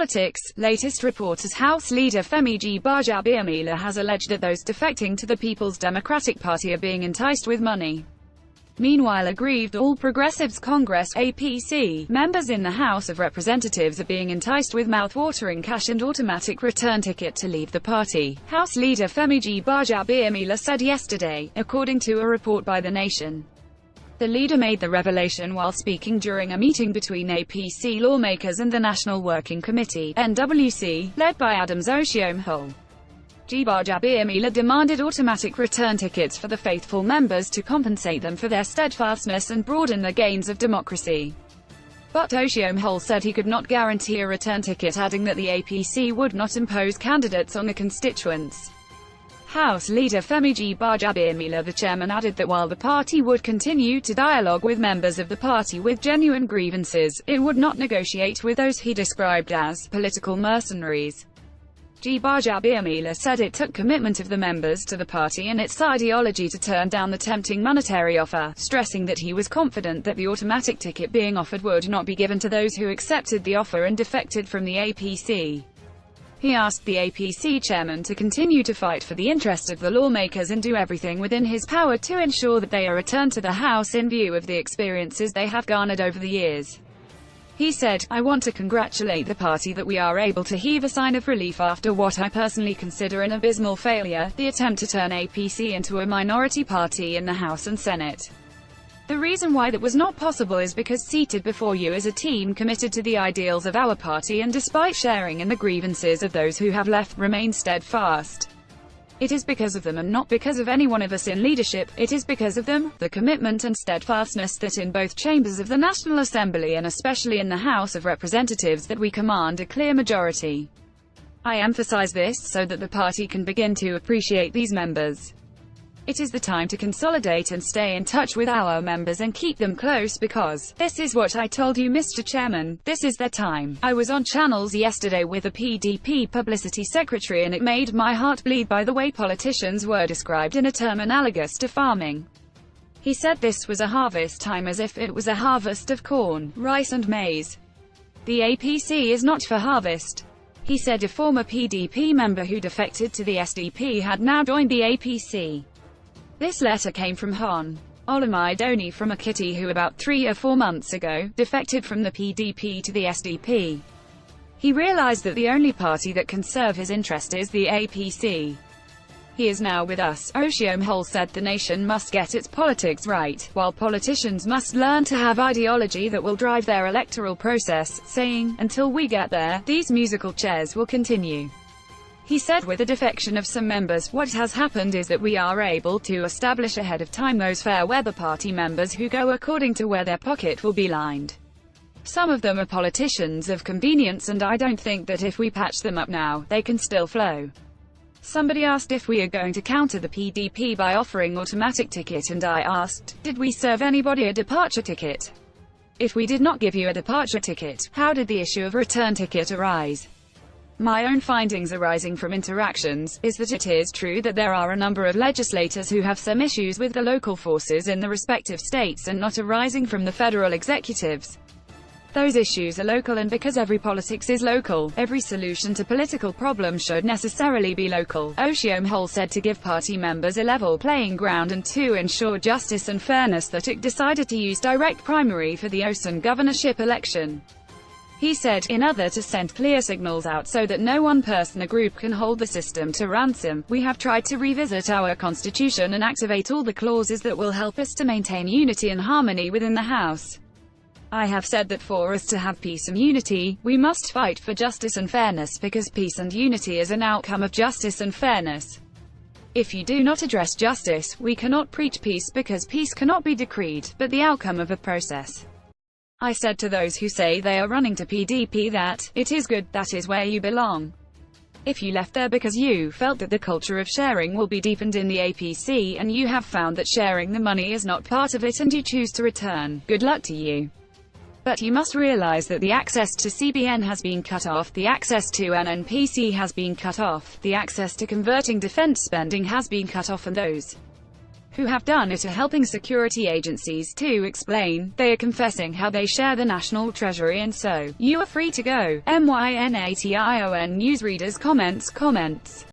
politics. Latest reports: House Leader Femi Gbajabiamila has alleged that those defecting to the People's Democratic Party are being enticed with money. Meanwhile, aggrieved All Progressives Congress (APC) members in the House of Representatives are being enticed with mouth-watering cash and automatic return ticket to leave the party, House Leader Femi Gbajabiamila said yesterday, according to a report by The Nation. The leader made the revelation while speaking during a meeting between APC lawmakers and the National Working Committee (NWC), led by Adams Oshiomhole. Gbajabiamila demanded automatic return tickets for the faithful members to compensate them for their steadfastness and broaden the gains of democracy. But Oshiomhole said he could not guarantee a return ticket, adding that the APC would not impose candidates on the constituents. House Leader Femi Gbajabiamila, the chairman, added that while the party would continue to dialogue with members of the party with genuine grievances, it would not negotiate with those he described as political mercenaries. Gbajabiamila said it took commitment of the members to the party and its ideology to turn down the tempting monetary offer, stressing that he was confident that the automatic ticket being offered would not be given to those who accepted the offer and defected from the APC. He asked the APC chairman to continue to fight for the interest of the lawmakers and do everything within his power to ensure that they are returned to the House in view of the experiences they have garnered over the years. He said, "I want to congratulate the party that we are able to heave a sign of relief after what I personally consider an abysmal failure, the attempt to turn APC into a minority party in the House and Senate. The reason why that was not possible is because seated before you is a team committed to the ideals of our party and despite sharing in the grievances of those who have left, remain steadfast. It is because of them and not because of any one of us in leadership. It is because of them, the commitment and steadfastness that in both chambers of the National Assembly and especially in the House of Representatives that we command a clear majority. I emphasize this so that the party can begin to appreciate these members. It is the time to consolidate and stay in touch with our members and keep them close because, this is what I told you, Mr. Chairman, this is their time. I was on channels yesterday with the PDP publicity secretary and it made my heart bleed by the way politicians were described in a term analogous to farming. He said this was a harvest time as if it was a harvest of corn, rice and maize. The APC is not for harvest." He said a former PDP member who defected to the SDP had now joined the APC. This letter came from Hon. Olumide from Ekiti, who about 3 or 4 months ago, defected from the PDP to the SDP. He realized that the only party that can serve his interest is the APC. He is now with us. Oshiomhole said the nation must get its politics right, while politicians must learn to have ideology that will drive their electoral process, saying, until we get there, these musical chairs will continue. He said with the defection of some members, what has happened is that we are able to establish ahead of time those fair weather party members who go according to where their pocket will be lined. Some of them are politicians of convenience and I don't think that if we patch them up now, they can still flow. Somebody asked if we are going to counter the PDP by offering automatic ticket and I asked, did we serve anybody a departure ticket? If we did not give you a departure ticket, how did the issue of return ticket arise? My own findings arising from interactions, is that it is true that there are a number of legislators who have some issues with the local forces in the respective states and not arising from the federal executives. Those issues are local and because every politics is local, every solution to political problems should necessarily be local. Oshiomhole said to give party members a level playing ground and to ensure justice and fairness that it decided to use direct primary for the Osun governorship election. He said, in order to send clear signals out so that no one person or group can hold the system to ransom, we have tried to revisit our constitution and activate all the clauses that will help us to maintain unity and harmony within the House. I have said that for us to have peace and unity, we must fight for justice and fairness because peace and unity is an outcome of justice and fairness. If you do not address justice, we cannot preach peace because peace cannot be decreed, but the outcome of a process. I said to those who say they are running to PDP that, it is good, that is where you belong. If you left there because you felt that the culture of sharing will be deepened in the APC and you have found that sharing the money is not part of it and you choose to return, good luck to you. But you must realize that the access to CBN has been cut off, the access to NNPC has been cut off, the access to converting defense spending has been cut off and those who have done it are helping security agencies to explain. They are confessing how they share the national treasury, and so, you are free to go. MYNATION newsreaders comments.